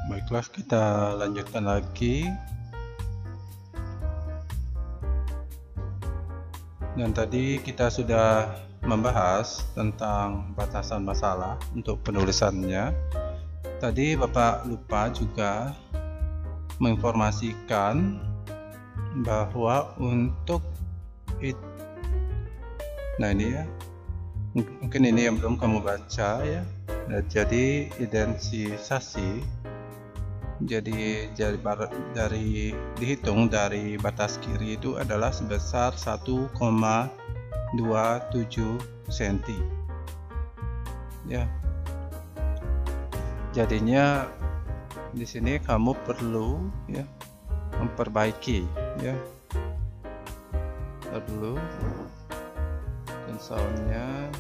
Baiklah, kita lanjutkan lagi. Dan tadi kita sudah membahas tentang batasan masalah untuk penulisannya. Tadi Bapak lupa juga menginformasikan bahwa untuk nah ini ya, mungkin ini yang belum kamu baca ya. Nah, jadi identifikasi dari dihitung dari batas kiri itu adalah sebesar 1,27 cm ya. Jadinya di sini kamu perlu ya memperbaiki ya. Ntar dulu soundnya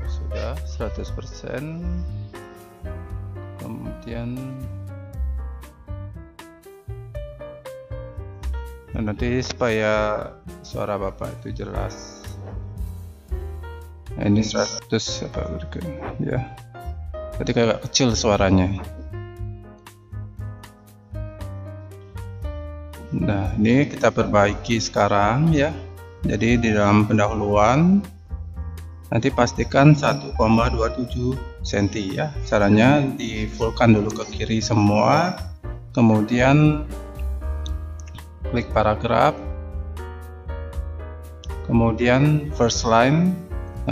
sudah 100%. Kemudian nanti supaya suara Bapak itu jelas, nah, ini 100 apa ya, tadi agak kecil suaranya. Nah, ini kita perbaiki sekarang ya. Jadi di dalam pendahuluan nanti pastikan 1,27 cm ya. Caranya di fullkan dulu ke kiri semua, kemudian klik paragraf, kemudian first line,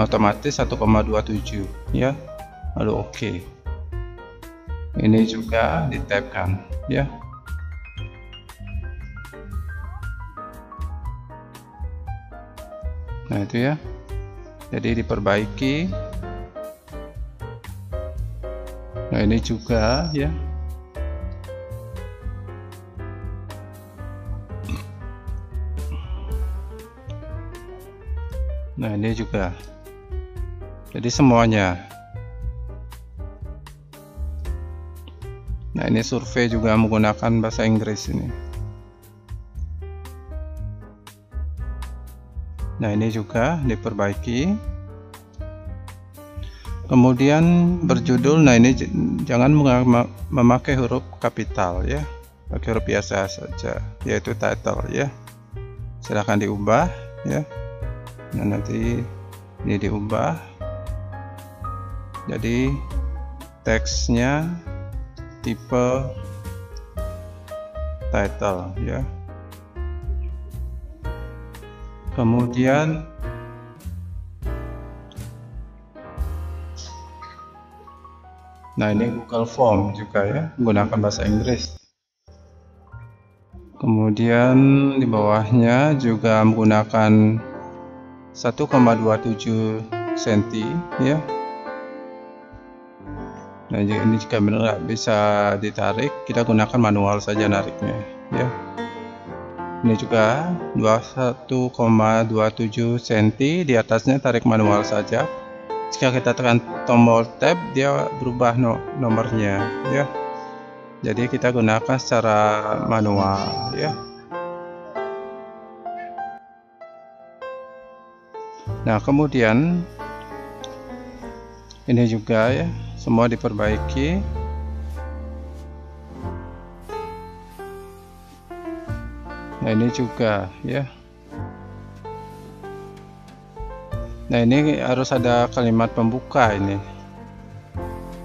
otomatis 1,27 ya, lalu oke. Ini juga di tabkan ya. Nah itu ya, jadi diperbaiki. Nah ini juga ya. Nah ini juga, jadi semuanya. Nah ini survei juga menggunakan bahasa Inggris ini. Nah ini juga diperbaiki. Kemudian berjudul, nah ini jangan memakai huruf kapital ya, pakai huruf biasa saja, yaitu title ya. Silahkan diubah ya. Nah nanti ini diubah, jadi teksnya tipe title ya. Kemudian nah ini Google Form juga ya, menggunakan bahasa Inggris. Kemudian di bawahnya juga menggunakan 1,27 cm ya. Nah ini jika benar bisa ditarik, kita gunakan manual saja nariknya ya. Ini juga 1,27 cm, di atasnya tarik manual saja. Jika kita tekan tombol tab, dia berubah nomornya ya. Jadi kita gunakan secara manual ya. Nah kemudian ini juga ya, semua diperbaiki. Nah ini juga ya. Nah ini harus ada kalimat pembuka ini.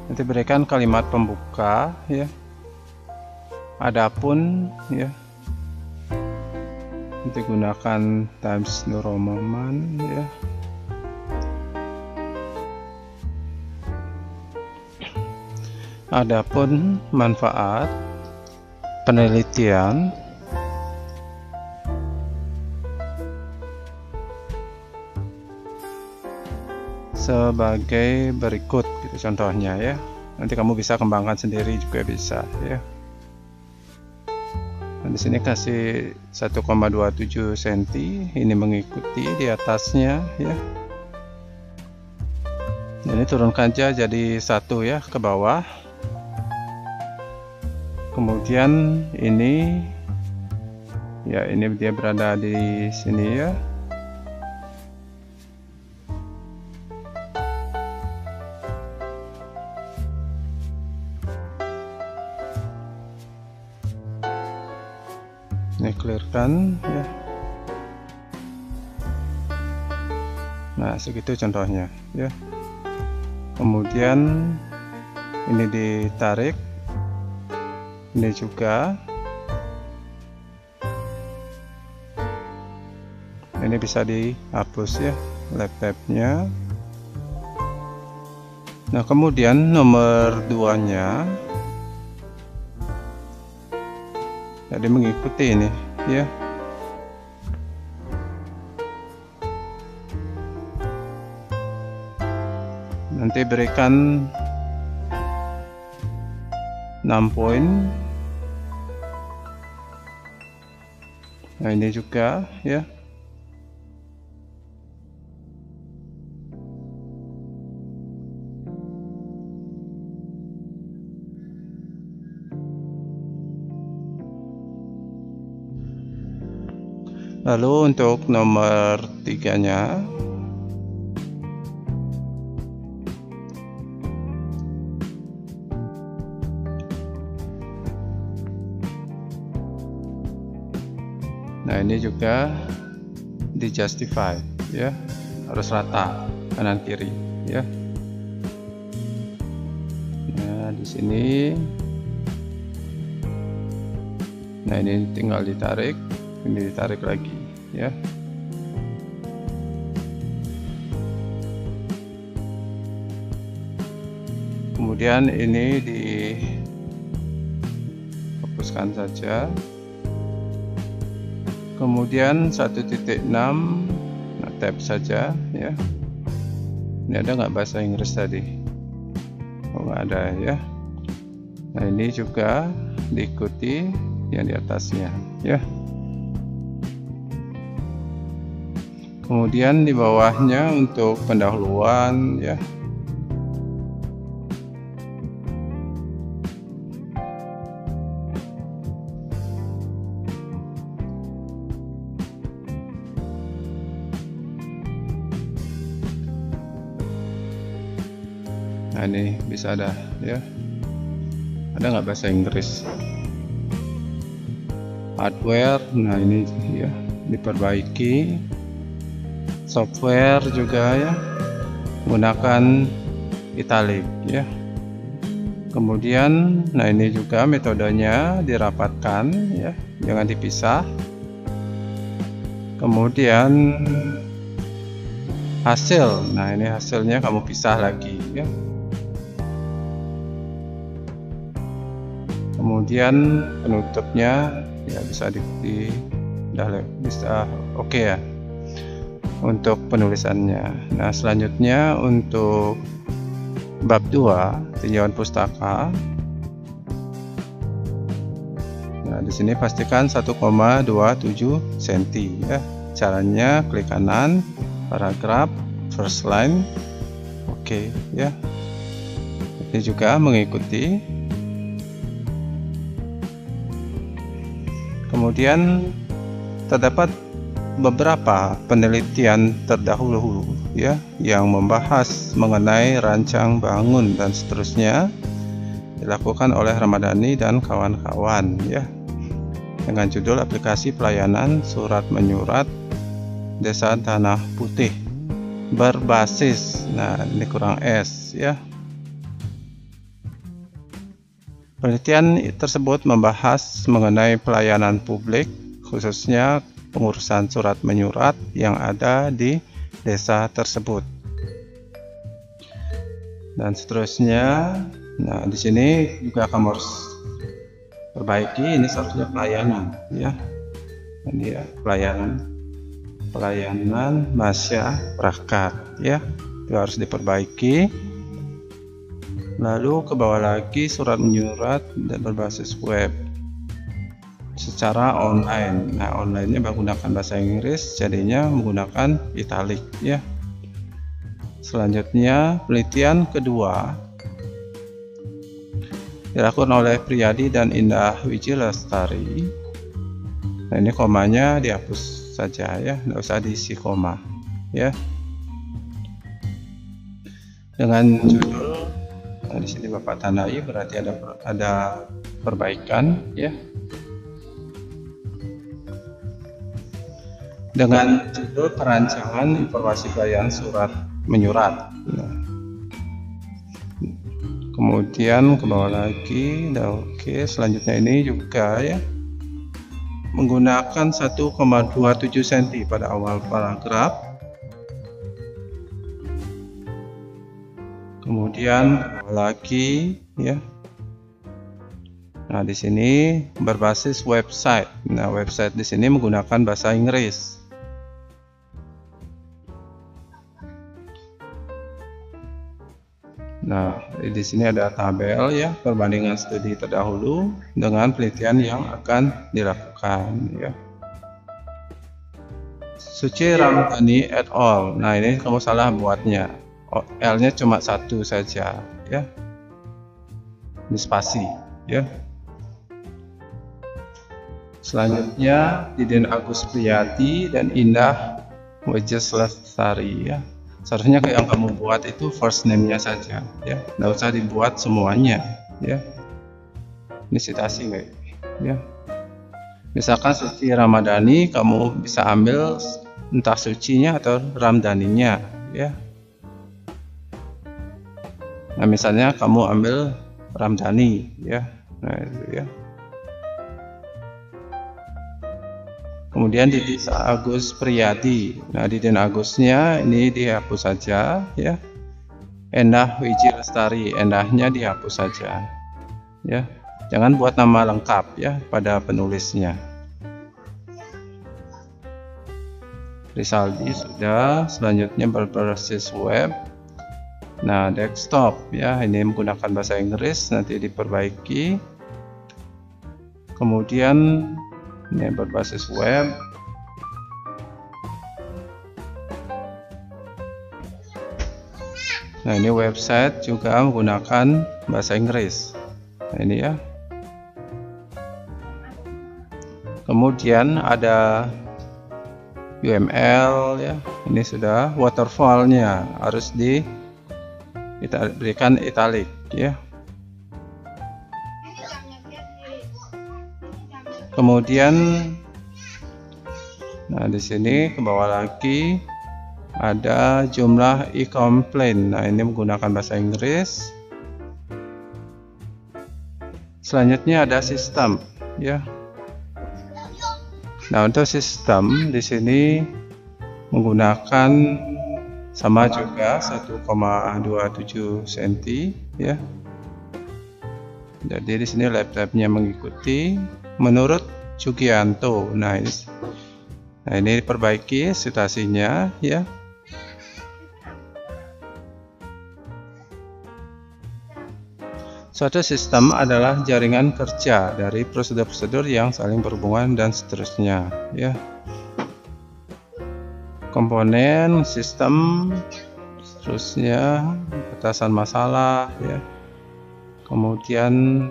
Nanti berikan kalimat pembuka ya. Adapun ya, nanti gunakan Times New Roman ya. Adapun manfaat penelitian sebagai berikut gitu contohnya ya. Nanti kamu bisa kembangkan sendiri juga bisa ya. Nah, di sini kasih 1,27 cm, ini mengikuti di atasnya ya. Ini turunkan aja jadi 1 ya ke bawah. Kemudian ini ya, ini dia berada di sini ya. perhatikan ya. Nah, segitu contohnya ya. Kemudian ini ditarik, ini juga, ini bisa dihapus ya lap tabnya. Nah, kemudian nomor 2-nya jadi mengikuti ini ya. Nanti berikan 6 poin. Nah, ini juga ya. Lalu untuk nomor 3-nya nah, ini juga di justify ya, harus rata kanan kiri ya. Nah, di sini, nah ini tinggal ditarik, ini ditarik lagi ya. Kemudian ini dihapuskan saja. Kemudian 1.6 nah, tab saja ya. Ini ada nggak bahasa Inggris tadi? Oh, nggak ada ya. Nah, ini juga diikuti yang di atasnya ya. Kemudian di bawahnya untuk pendahuluan ya. Nah, ini bisa ada ya. Ada nggak bahasa Inggris? Hardware, nah ini ya diperbaiki. Software juga ya, menggunakan italic ya. Kemudian, nah ini juga metodenya dirapatkan ya, jangan dipisah. Kemudian hasil, nah ini hasilnya kamu pisah lagi ya. Kemudian penutupnya ya bisa bisa oke ya untuk penulisannya. Nah, selanjutnya untuk bab 2 tinjauan pustaka. Nah, di sini pastikan 1,27 cm ya. Caranya klik kanan, paragraf, first line. Oke ya. Ini juga mengikuti. Kemudian terdapat beberapa penelitian terdahulu ya yang membahas mengenai rancang bangun dan seterusnya, dilakukan oleh Ramadhani dan kawan-kawan ya, dengan judul aplikasi pelayanan surat menyurat Desa Tanah Putih berbasis, nah ini kurang S ya. Penelitian tersebut membahas mengenai pelayanan publik, khususnya pengurusan surat menyurat yang ada di desa tersebut. Dan seterusnya, nah di sini juga kamu harus perbaiki, ini seharusnya pelayanan ya. Ini ya, pelayanan masyarakat ya, itu harus diperbaiki. Lalu ke bawah lagi surat menyurat dan berbasis web secara online. Nah, online-nya menggunakan bahasa Inggris, jadinya menggunakan italic ya. Selanjutnya penelitian kedua dilakukan oleh Priyadi dan Indah Wijilestari. Nah, ini komanya dihapus saja ya, nggak usah diisi koma ya. Dengan judul, nah di sini Bapak tandai berarti ada perbaikan ya. dengan judul perancangan informasi pelayanan surat menyurat. Nah, kemudian ke bawah lagi. Nah, oke, selanjutnya ini juga ya menggunakan 1,27 cm pada awal paragraf. Kemudian ke bawah lagi ya. Nah, di sini berbasis website. Nah, website di sini menggunakan bahasa Inggris. Nah, di sini ada tabel ya, perbandingan studi terdahulu dengan penelitian yang akan dilakukan ya. Suci Ramdhani et al. Nah, ini kamu salah buatnya. L-nya cuma satu saja ya. Ini spasi ya. Selanjutnya Diden Agus Priyati dan Indah Wejes Lestari ya. Seharusnya yang kamu buat itu first name-nya saja ya, nggak usah dibuat semuanya ya. Ini citasi ya. Misalkan Suci Ramadhani, kamu bisa ambil entah sucinya atau Ramdhaninya ya. Nah, misalnya kamu ambil Ramdhani ya. Nah, itu ya. Kemudian Diden Agus Priyati. Nah, Diden Agusnya ini dihapus saja ya. Endah Wiji Lestari, endahnya dihapus saja ya. Jangan buat nama lengkap ya pada penulisnya. Risaldi sudah. Selanjutnya berbasis web. Nah, desktop ya, ini menggunakan bahasa Inggris, nanti diperbaiki. Kemudian ini berbasis web. Nah, ini website juga menggunakan bahasa Inggris. Nah, ini ya. Kemudian ada UML ya. Ini sudah waterfall-nya harus diberikan italic ya. Kemudian, nah di sini ke bawah lagi ada jumlah e-complaint. Nah, ini menggunakan bahasa Inggris. Selanjutnya ada sistem ya. Nah, untuk sistem di sini menggunakan sama juga 1,27 cm ya. Jadi di sini lab-labnya mengikuti menurut Jugianto. Nah, ini diperbaiki citasinya ya. Suatu sistem adalah jaringan kerja dari prosedur-prosedur yang saling berhubungan dan seterusnya ya. Komponen sistem, seterusnya batasan masalah ya. Kemudian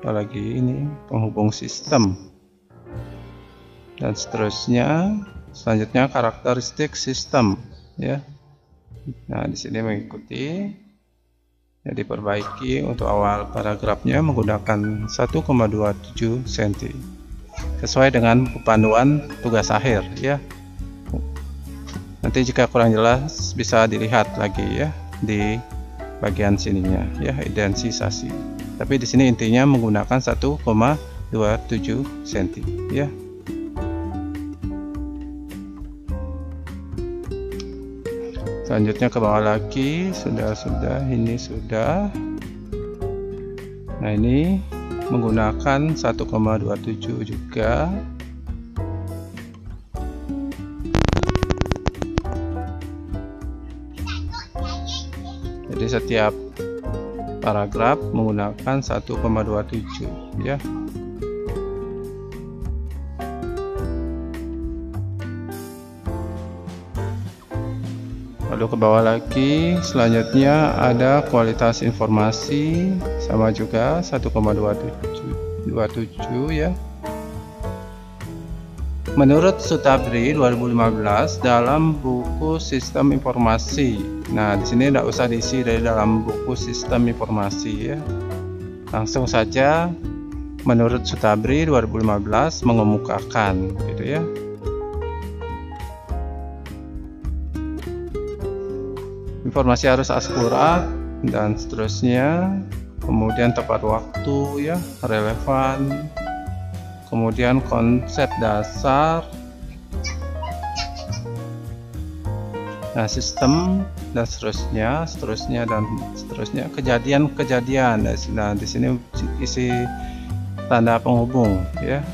apalagi ini penghubung sistem dan seterusnya. Selanjutnya karakteristik sistem ya. Nah, di sini mengikuti. Jadi perbaiki untuk awal paragrafnya menggunakan 1,27 cm sesuai dengan panduan tugas akhir ya. Nanti jika kurang jelas bisa dilihat lagi ya di bagian sininya ya, identifikasi. Tapi di sini intinya menggunakan 1,27 cm ya. Selanjutnya ke bawah lagi, sudah ini sudah. Nah, ini menggunakan 1,27 juga. Jadi setiap paragraf menggunakan 1,27 ya. Lalu ke bawah lagi, selanjutnya ada kualitas informasi, sama juga 1,27 ya. Menurut Sutabri 2015 dalam buku Sistem Informasi. Nah, di sini tidak usah diisi dari dalam buku Sistem Informasi ya. Langsung saja menurut Sutabri 2015 mengemukakan gitu ya. informasi harus akurat dan seterusnya. Kemudian tepat waktu ya, relevan. Kemudian konsep dasar. Nah, sistem dan seterusnya dan seterusnya, kejadian-kejadian. Nah, di sini isi tanda penghubung ya.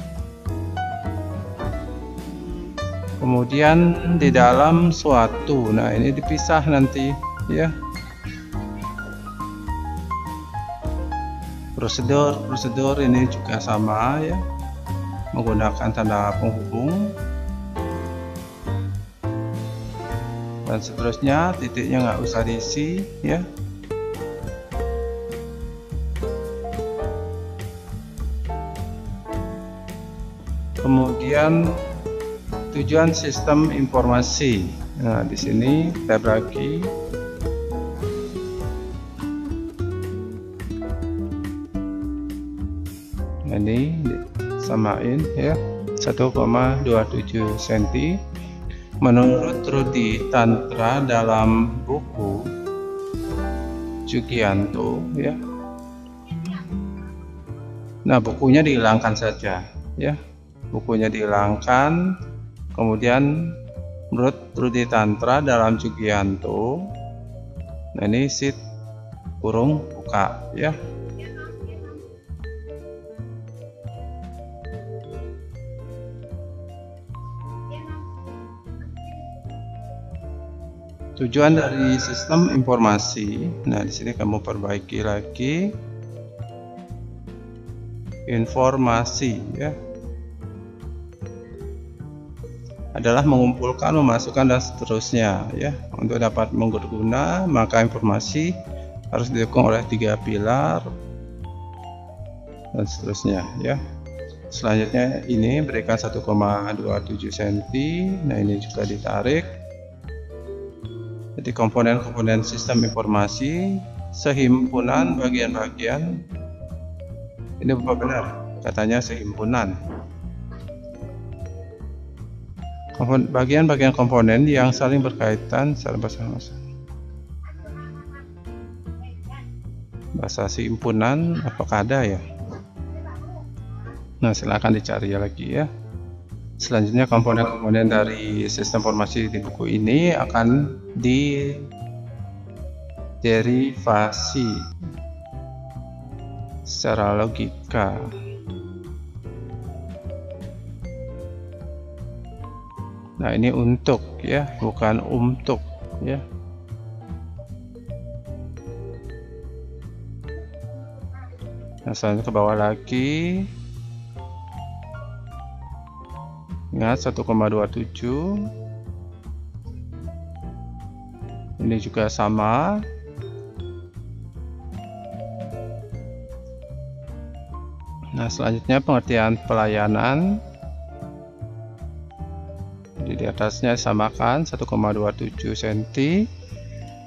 Kemudian di dalam suatu, nah ini dipisah nanti ya. Prosedur ini juga sama ya, menggunakan tanda penghubung dan seterusnya. Titiknya nggak usah diisi ya. Kemudian tujuan sistem informasi. Nah, di sini tab lagi. Nah, ini samain ya, 1,27 cm. Menurut Rudi Tantra dalam buku Jugianto ya. Nah, bukunya dihilangkan saja ya. Bukunya dihilangkan. Kemudian menurut Rudi Tantra dalam Jugianto, nah ini sit kurung buka ya. Tujuan dari sistem informasi. Nah, di sini kamu perbaiki lagi informasi ya. Adalah mengumpulkan, memasukkan dan seterusnya ya. Untuk dapat berguna, maka informasi harus didukung oleh 3 pilar dan seterusnya ya. Selanjutnya ini berikan 1,27 cm. Nah, ini juga ditarik. Jadi komponen-komponen sistem informasi, sehimpunan bagian-bagian. Ini benar, katanya sehimpunan. Bagian-bagian komponen yang saling berkaitan secara bahasa himpunan, apakah ada ya? Nah, silakan dicari lagi ya. Selanjutnya komponen-komponen dari sistem informasi di buku ini akan diderivasi secara logika. Nah, ini untuk ya, bukan untuk ya. Nah, selanjutnya ke bawah lagi. Ingat 1,27. Ini juga sama. Nah, selanjutnya pengertian pelayanan. Jadi di atasnya samakan 1,27 cm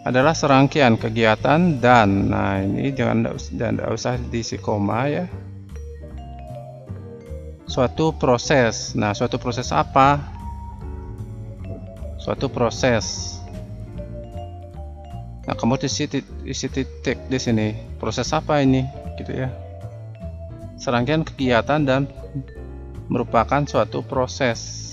adalah serangkaian kegiatan dan. Nah, ini jangan usah diisi koma ya. Suatu proses. Nah, suatu proses apa? Suatu proses. Nah, kamu isi titik di sini. Proses apa ini? Gitu ya. Serangkaian kegiatan dan merupakan suatu proses.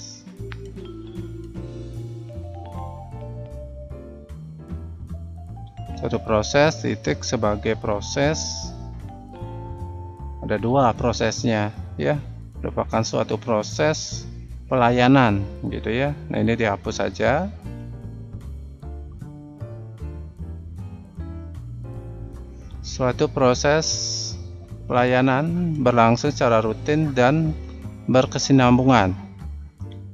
Suatu proses, titik sebagai proses. Ada 2 prosesnya ya. Merupakan suatu proses pelayanan gitu ya. Nah, ini dihapus saja. Suatu proses pelayanan berlangsung secara rutin dan berkesinambungan,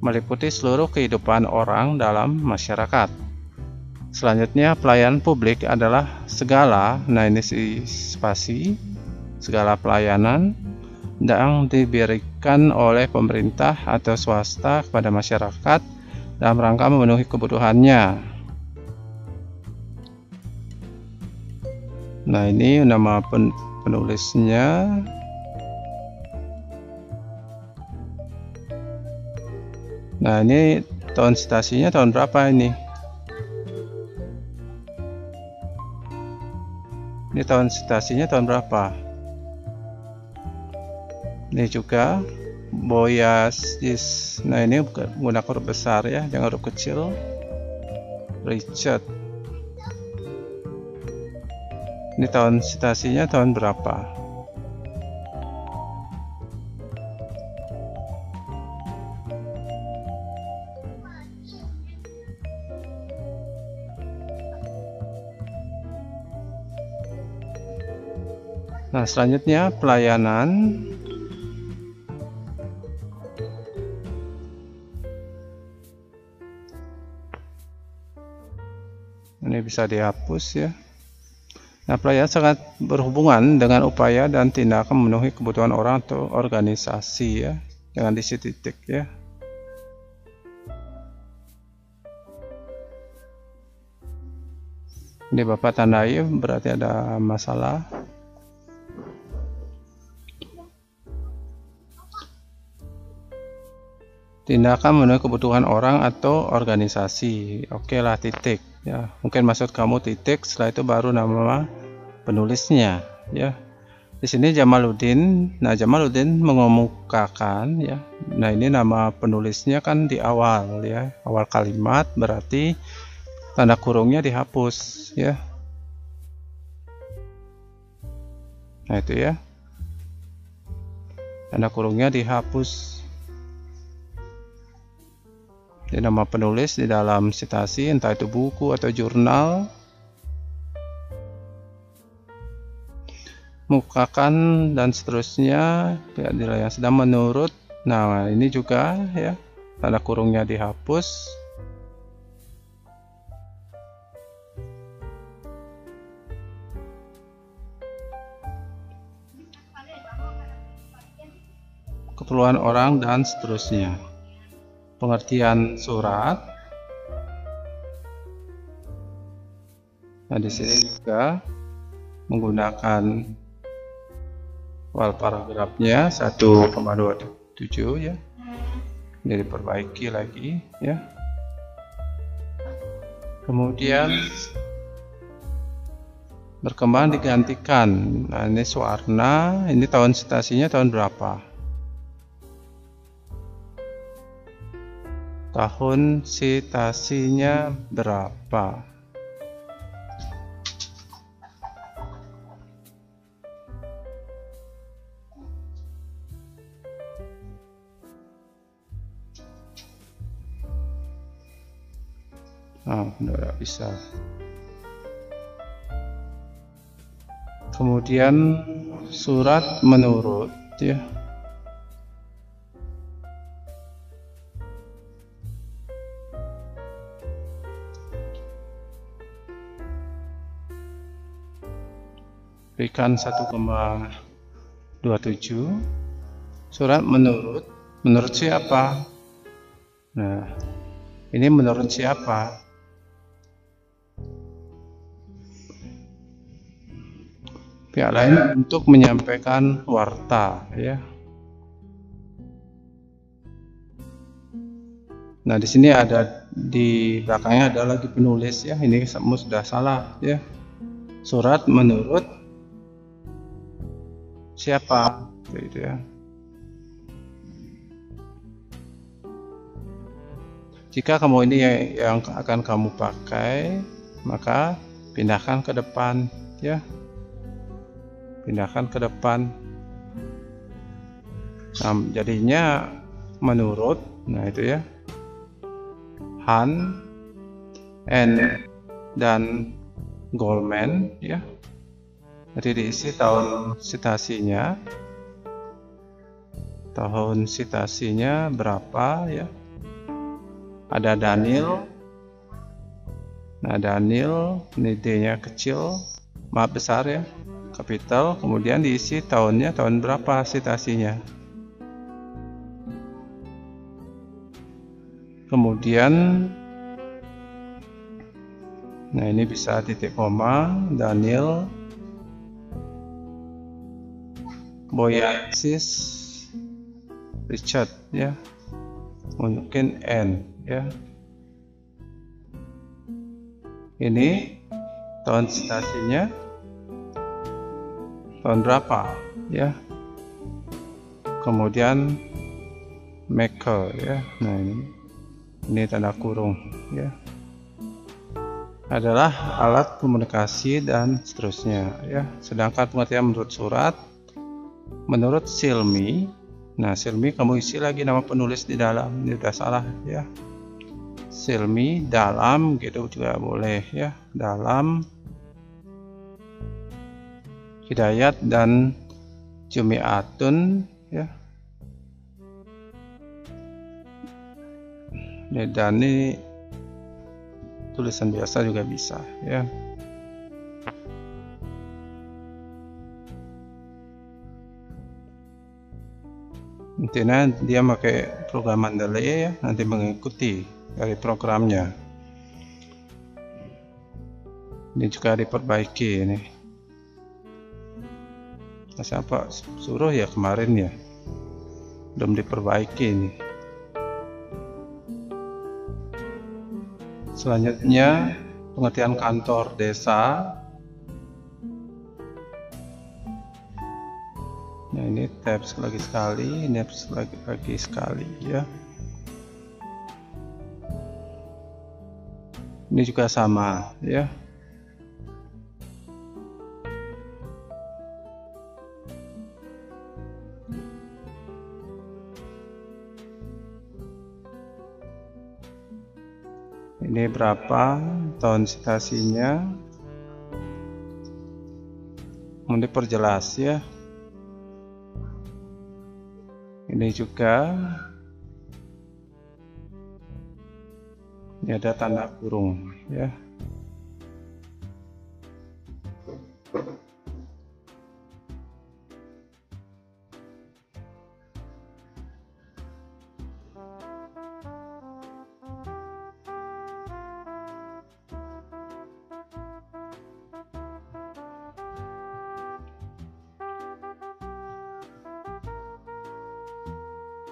meliputi seluruh kehidupan orang dalam masyarakat. Selanjutnya, pelayanan publik adalah segala, nah ini spasi, segala pelayanan yang diberikan oleh pemerintah atau swasta kepada masyarakat dalam rangka memenuhi kebutuhannya. Nah, ini nama penulisnya. Nah, ini tahun citasinya tahun berapa ini? Ini tahun citasinya tahun berapa? Ini juga Boyasis. Nah, ini menggunakan huruf besar ya, jangan huruf kecil. Richard. Ini tahun citasinya tahun berapa? Nah, selanjutnya pelayanan. Ini bisa dihapus ya. Nah, pelayanan sangat berhubungan dengan upaya dan tindakan memenuhi kebutuhan orang atau organisasi ya. Jangan diisi titik ya. Ini Bapak tandai berarti ada masalah. Tindakan memenuhi kebutuhan orang atau organisasi. Oke lah, titik ya. Mungkin maksud kamu titik, setelah itu baru nama penulisnya ya. Di sini Jamaluddin. Nah, Jamaluddin mengemukakan ya. Nah, ini nama penulisnya kan di awal ya. Awal kalimat, berarti tanda kurungnya dihapus ya. Nah, itu ya. Tanda kurungnya dihapus. Jadi nama penulis di dalam citasi, entah itu buku atau jurnal. Mukakan dan seterusnya, pihak yang sedang menurut. Nah, ini juga ya, tanda kurungnya dihapus. Keperluan orang dan seterusnya. Pengertian surat. Nah, di sini juga menggunakan wal paragrafnya 1,27 ya. Ini diperbaiki lagi ya. Kemudian berkembang digantikan. Nah, ini Suwarna. Ini tahun citasinya tahun berapa? Tahun citasinya berapa? Tidak bisa. Kemudian surat menurut ya. Berikan 1,27. Surat menurut siapa? Nah, ini menurut siapa? Pihak lain untuk menyampaikan warta ya. Nah, di sini ada, di belakangnya ada lagi penulis ya. Ini sudah salah ya. Surat menurut siapa? Gitu ya. Jika kamu ini yang akan kamu pakai, maka pindahkan ke depan ya. Pindahkan ke depan. Nah, jadinya menurut. Nah, itu ya. Han, N, dan Goldman ya. Jadi diisi tahun citasinya. Tahun citasinya berapa ya? Ada Daniel. Nah, Daniel ini D-nya kecil, maaf besar ya, kapital. Kemudian diisi tahunnya tahun berapa citasinya. Kemudian nah, ini bisa titik koma, Daniel Boyasis Richard ya, mungkin N ya. Ini tahun citasinya tahun berapa ya. Kemudian maker ya. Nah ini tanda kurung ya, adalah alat komunikasi dan seterusnya ya. Sedangkan pengertian menurut surat, menurut Silmi, nah Silmi kamu isi lagi nama penulis di dalam, ini udah salah ya. Silmi dalam gitu juga boleh ya, dalam Hidayat dan Jumiatun ya. Dan ini tulisan biasa juga bisa ya. Intinya dia pakai program Mendeley ya, nanti mengikuti dari programnya. Ini juga diperbaiki ini. Nah, siapa suruh ya kemarin ya, belum diperbaiki ini. Selanjutnya pengertian kantor desa. Nah ini tabs lagi sekali, ini tabs lagi sekali ya. Ini juga sama ya. Ini berapa tahun citasinya, mau diperjelas ya. Ini juga, ini ada tanda kurung ya.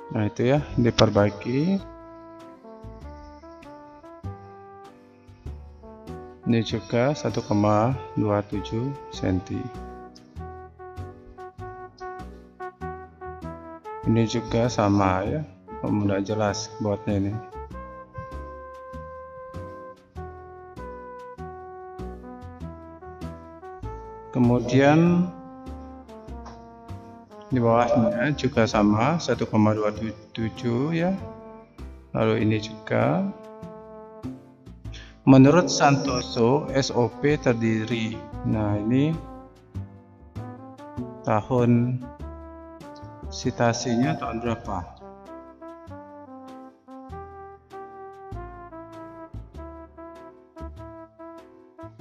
Nah itu ya, diperbaiki. Ini juga 1,27 cm. Ini juga sama ya, mudah jelas buatnya ini. Kemudian di bawahnya juga sama 1,27 ya. Lalu ini juga menurut Santoso SOP terdiri. Nah ini tahun citasinya tahun berapa?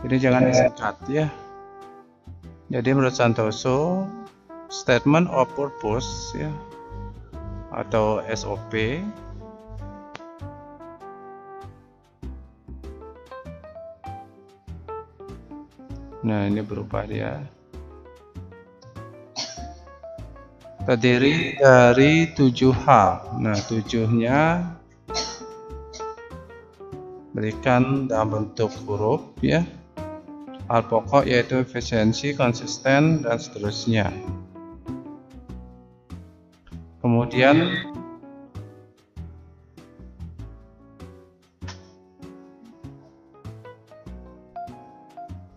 Ini jangan disingkat ya. Jadi menurut Santoso Statement of Purpose ya, atau SOP, nah ini berubah dia, terdiri dari 7 hal. Nah 7-nya berikan dalam bentuk huruf ya. Hal pokok yaitu efisiensi, konsisten, dan seterusnya. Kemudian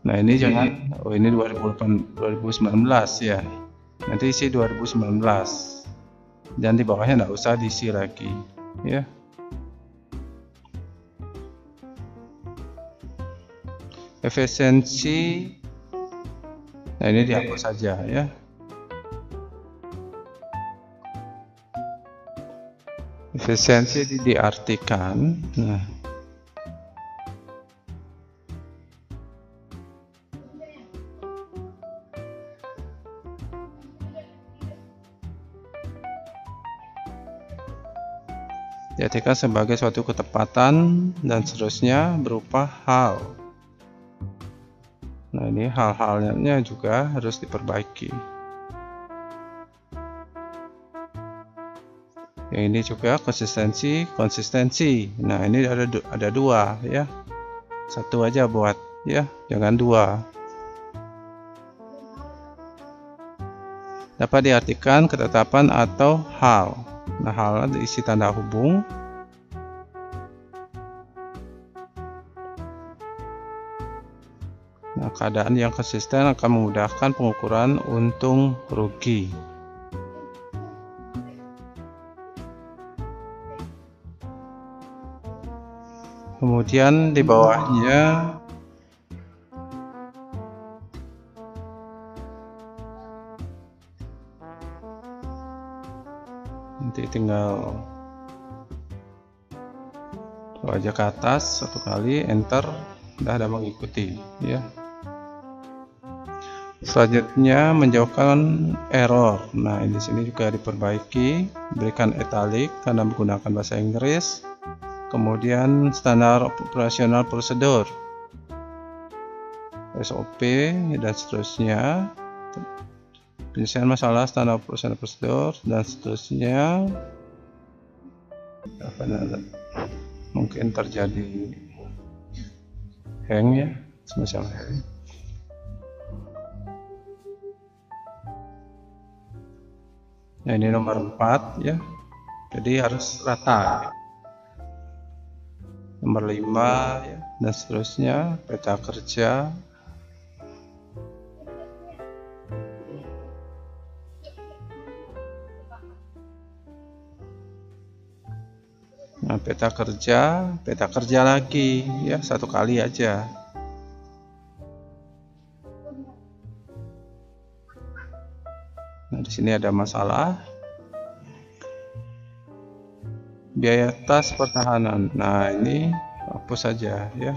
nah ini jangan, oh ini 2019 ya, nanti isi 2019, dan di bawahnya nggak usah diisi lagi ya. Efisiensi, nah ini dihapus saja ya. Efisiensi diartikan, nah diartikan sebagai suatu ketepatan dan seterusnya berupa hal. Nah ini hal-halnya juga harus diperbaiki. Yang ini juga konsistensi. Nah ini ada dua ya, satu aja buat ya, jangan dua. dapat diartikan ketetapan atau hal. Nah, hal diisi tanda hubung. Nah, keadaan yang konsisten akan memudahkan pengukuran untung rugi. Kemudian di bawahnya nanti tinggal bawa aja ke atas satu kali, enter, udah ada mengikuti ya. Selanjutnya menjauhkan error. Nah, di sini juga diperbaiki, berikan italic karena menggunakan bahasa Inggris. Kemudian standar operasional prosedur, SOP dan seterusnya. Penyelesaian masalah standar operasional prosedur dan seterusnya. Mungkin terjadi hang ya, semacam hang. Nah, ini nomor 4 ya, jadi harus rata. Nomor 5 ya, dan seterusnya. Peta kerja. Nah, peta kerja lagi ya, satu kali aja. Nah, di sini ada masalah. Biaya tas pertahanan. Nah, ini hapus saja ya.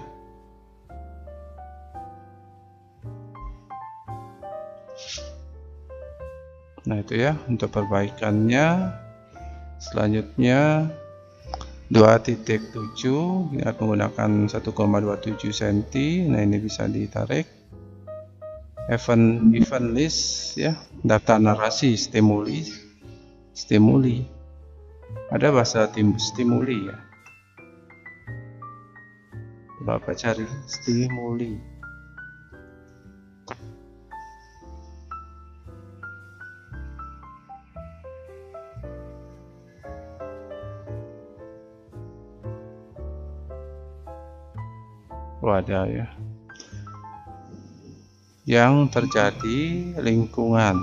Nah, itu ya untuk perbaikannya. Selanjutnya 2.7 ingat menggunakan 1,27 cm. Nah, ini bisa ditarik. Event list ya, daftar narasi stimuli. Ada bahasa stimuli ya. Bapak cari stimuli. Ada ya. Yang terjadi lingkungan.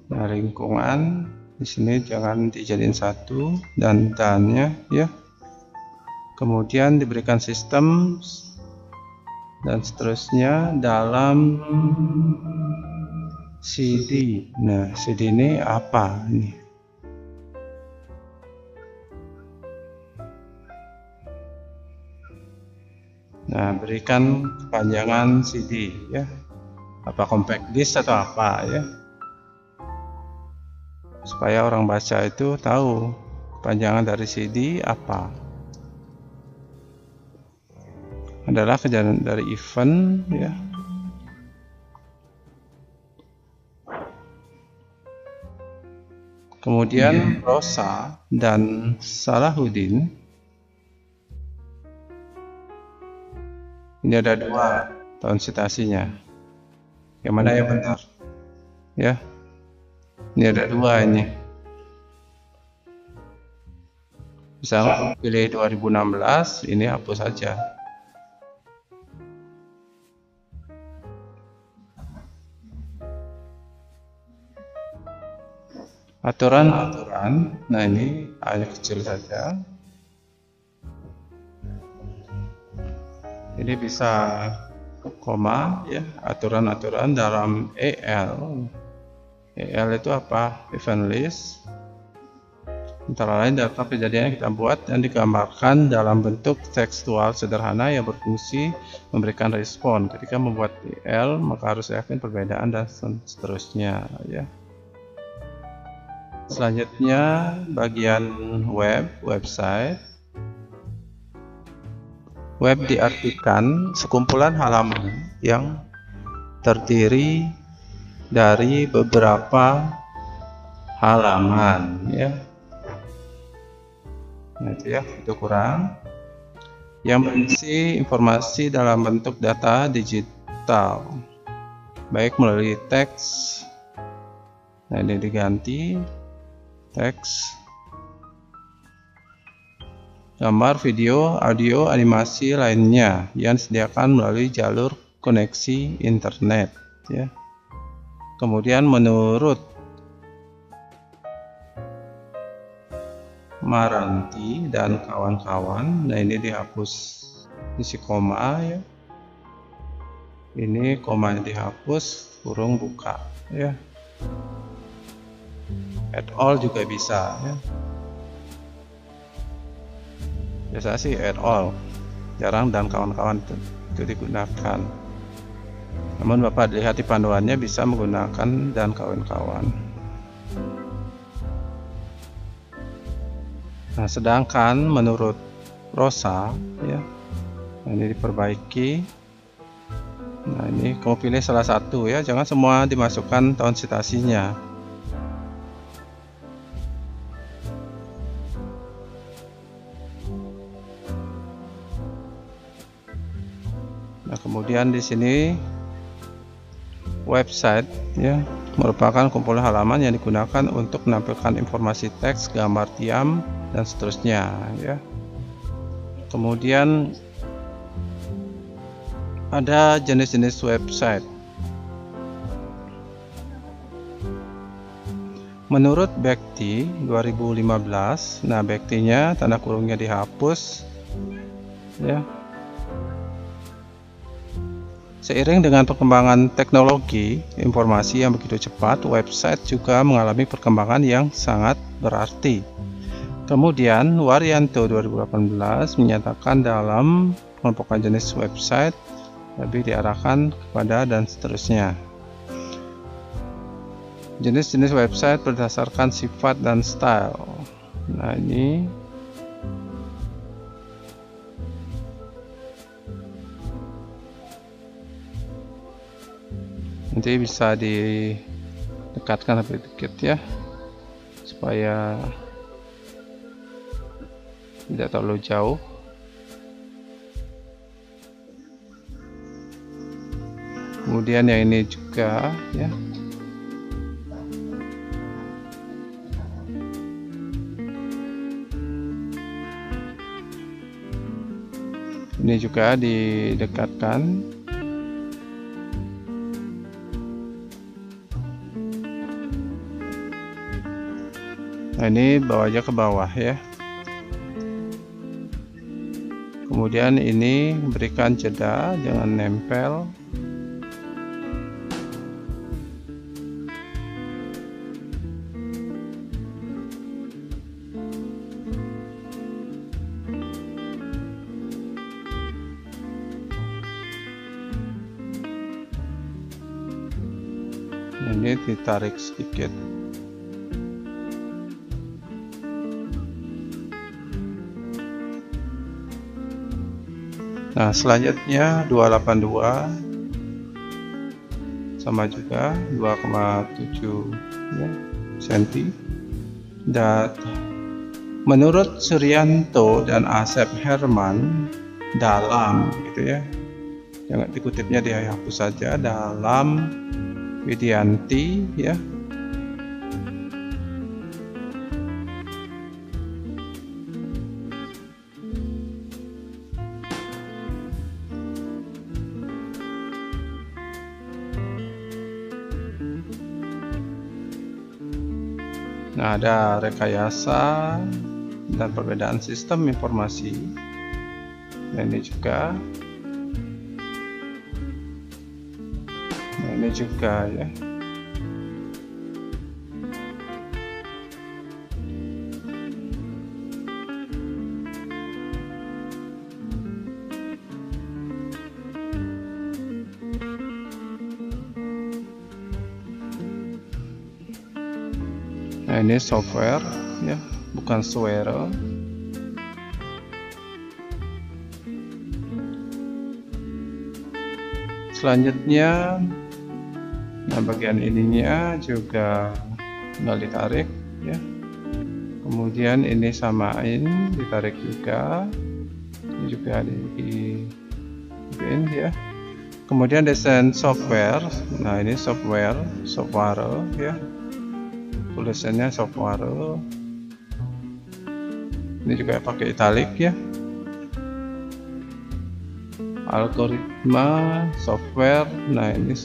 Nah, lingkungan di sini jangan dijadiin satu dan dannya ya. Kemudian diberikan sistem dan seterusnya dalam CD. Nah, CD ini apa ini? Nah, berikan kepanjangan CD ya. Apa compact disc atau apa ya? Supaya orang baca itu tahu kepanjangan dari CD apa. Adalah kejadian dari event ya. Kemudian Rosa dan Salahuddin. Ini ada 2 tahun citasinya. Yang mana yang benar? Ya. Ini ada 2 ini. Bisa pilih 2016, ini hapus saja. Aturan-aturan. Nah, ini hanya kecil saja. Ini bisa koma ya, aturan-aturan dalam EL. EL itu apa? Event list. Antara lain data kejadian yang kita buat dan digambarkan dalam bentuk tekstual sederhana yang berfungsi memberikan respon. Ketika membuat EL, maka harus yakin perbedaan dan seterusnya ya. Selanjutnya bagian website. Web diartikan sekumpulan halaman yang terdiri dari beberapa halaman ya. Nah, itu ya, itu kurang. Yang berisi informasi dalam bentuk data digital, baik melalui teks. Nah, ini diganti teks, gambar, video, audio, animasi lainnya yang disediakan melalui jalur koneksi internet ya. Kemudian menurut Maranti dan kawan-kawan, nah ini dihapus isi koma ya. Ini komanya dihapus, kurung buka ya. Add all juga bisa ya. Biasa sih add all, jarang dan kawan-kawan itu digunakan. Namun Bapak lihat di panduannya bisa menggunakan dan kawan-kawan. Nah, sedangkan menurut Rosa ya, ini diperbaiki. Nah, ini kamu pilih salah satu ya, jangan semua dimasukkan tahun citasinya. Nah, kemudian di sini website ya, merupakan kumpulan halaman yang digunakan untuk menampilkan informasi teks, gambar diam, dan seterusnya ya. Kemudian ada jenis-jenis website. Menurut Bekti 2015, nah Bektinya tanda kurungnya dihapus ya. Seiring dengan perkembangan teknologi informasi yang begitu cepat, website juga mengalami perkembangan yang sangat berarti. Kemudian Waryanto 2018 menyatakan dalam pengelompokan jenis website lebih diarahkan kepada dan seterusnya. Jenis-jenis website berdasarkan sifat dan style. Nah, ini nanti bisa didekatkan lebih dikit ya, supaya tidak terlalu jauh. Kemudian yang ini juga ya. Ini juga didekatkan. Nah, ini bawa aja ke bawah ya. Kemudian ini berikan jeda, jangan nempel. Ini ditarik sedikit. Nah, selanjutnya 282 sama juga 2,7 ya, cm. Dan menurut Suryanto dan Asep Herman dalam gitu ya, jangan dikutipnya dihapus saja, dalam Widianti ya. Nah, ada rekayasa dan perbedaan sistem informasi. Nah, ini juga. Nah, ini juga ya. Nah, ini software ya, bukan suara. Selanjutnya, nah bagian ininya juga tinggal ditarik ya. Kemudian ini samain, ditarik juga. Ini juga di bend ya. Kemudian desain software. Nah, ini software ya. Tulisannya software. Ini juga pakai italic ya. Algoritma software. Nah, ini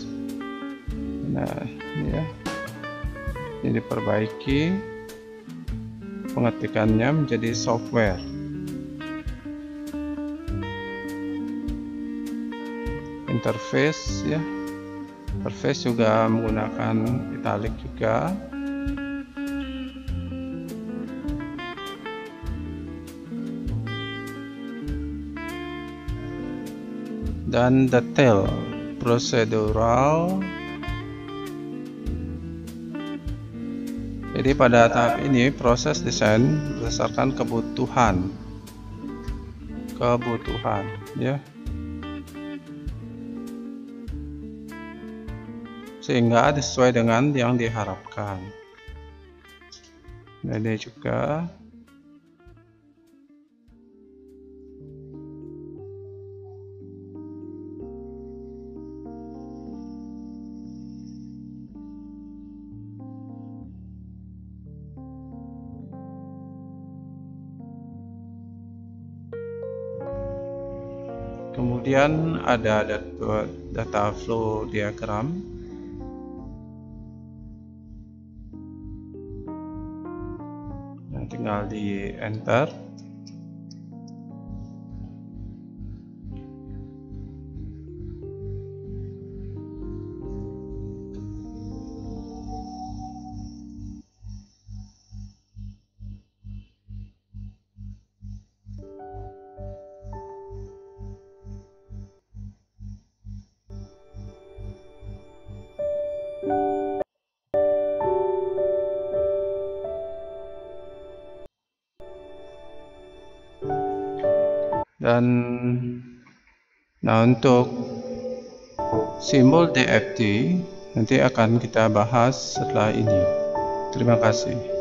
ya. Ini diperbaiki pengetikannya menjadi software. Interface ya, interface juga menggunakan italic juga. Dan detail prosedural. Jadi pada tahap ini proses desain berdasarkan kebutuhan ya, sehingga sesuai dengan yang diharapkan. Nah, ini juga kemudian ada data flow diagram. Nah, tinggal di enter. Dan nah, untuk simbol DFT nanti akan kita bahas setelah ini. Terima kasih.